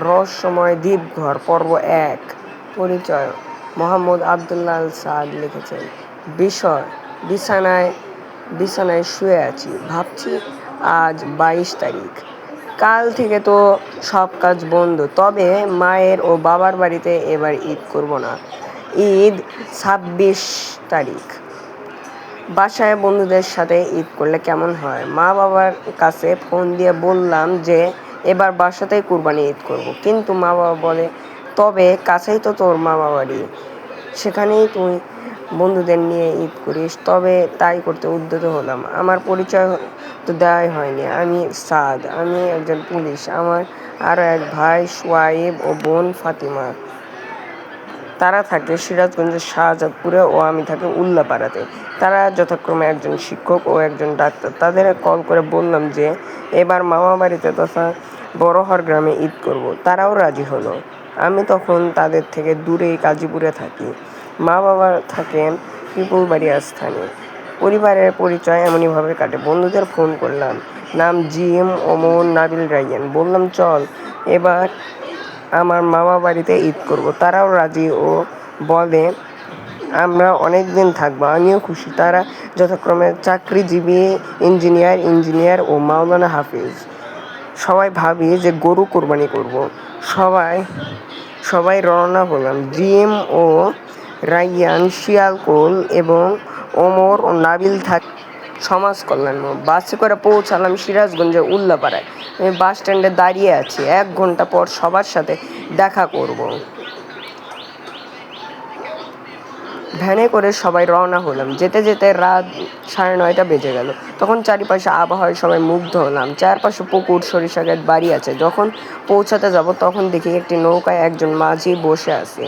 রহস্যময় দ্বীপঘর পর্ব ১। পরিচয়। মোহাম্মদ আবদুল্লাহ আল সাদ লিখেছেন। বিষয়, বিছানায় শুয়ে আছি, ভাবছি আজ ২২ তারিখ। কাল থেকে তো সব কাজ বন্ধ, তবে মায়ের ও বাবার বাড়িতে এবার ঈদ করব না। ঈদ ২৬ তারিখ। বাসায় বন্ধুদের সাথে ঈদ করলে কেমন হয়? মা বাবার কাছে ফোন দিয়ে বললাম যে এবার বাসাতেই কুরবানি ঈদ করব, কিন্তু মা বাবা বলে, তবে কাছেই তো তোর মামা বাড়ি, সেখানেই তুই বন্ধুদের নিয়ে ঈদ করিস। তবে তাই করতে উদ্যত হলাম। আমার পরিচয় তো দেওয়াই হয়নি। আমি সাদ, আমি একজন পুলিশ। আমার আরও এক ভাই সোয়াইব ও বোন ফাতিমা। তারা থাকে সিরাজগঞ্জের শাহজাদপুরে ও আমি থাকি উল্লাপাড়াতে। তারা যথাক্রমে একজন শিক্ষক ও একজন ডাক্তার। তাদের কল করে বললাম যে এবার মামা বাড়িতে তথা বড়হর গ্রামে ঈদ করব। তারাও রাজি হলো। আমি তখন তাদের থেকে দূরেই গাজীপুরে থাকি। মা বাবা থাকেন পিপুলবাড়িয়া স্থানে। পরিবারের পরিচয় এমনইভাবে কাটে। বন্ধুদের ফোন করলাম, নাম জিএম, ওমর, নাবিল, রাইয়ান। বললাম চল এবার আমার মামা বাড়িতে ঈদ করব। তারাও রাজি ও বলে আমরা অনেক দিন থাকবো। আমিও খুশি। তারা যথাক্রমে চাকরিজীবী, ইঞ্জিনিয়ার ও মাওলানা হাফিজ। সবাই ভাবি যে গরু কোরবানি করব। সবাই রওনা হলাম। জিএম ও রাইয়ান শিয়ালকোল এবং ওমর ও নাবিল থাকে সমাজ কল্যাণ। বাসে করে পৌঁছালাম সিরাজগঞ্জের উল্লাপাড়ায়। আমি বাস স্ট্যান্ডে দাঁড়িয়ে আছি। ১ ঘন্টা পর সবার সাথে দেখা করব। ভ্যানে করে সবাই রওনা হলাম। যেতে যেতে রাত ৯:৩০ বেজে গেল। তখন চারিপাশে আবহাওয়ায় সবাই মুগ্ধ হলাম। চারপাশে পুকুর, সরিষা গাছ, বাড়ি আছে। যখন পৌঁছাতে যাব তখন দেখি একটি নৌকায় একজন মাঝি বসে আছে।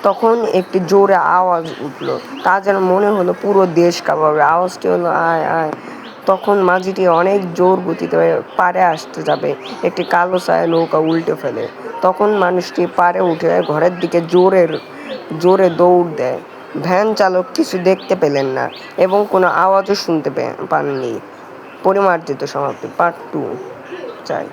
তখন একটি জোরে আওয়াজ উঠল। তা যেন মনে হলো পুরো দেশ কাঁপাবে। আওয়াজটি হলো আয় আয়। তখন মাঝিটি অনেক জোর গতিতে পাড়ে আসতে যাবে, একটি কালো ছায়া নৌকা উল্টে ফেলে। তখন মানুষটি পাড়ে উঠে ঘরের দিকে জোরে দৌড় দেয়। ভ্যান চালক কিছু দেখতে পেলেন না এবং কোনো আওয়াজও শুনতে পাননি। পরিমার্জিত সমাপ্তি। পার্ট 2 চাই।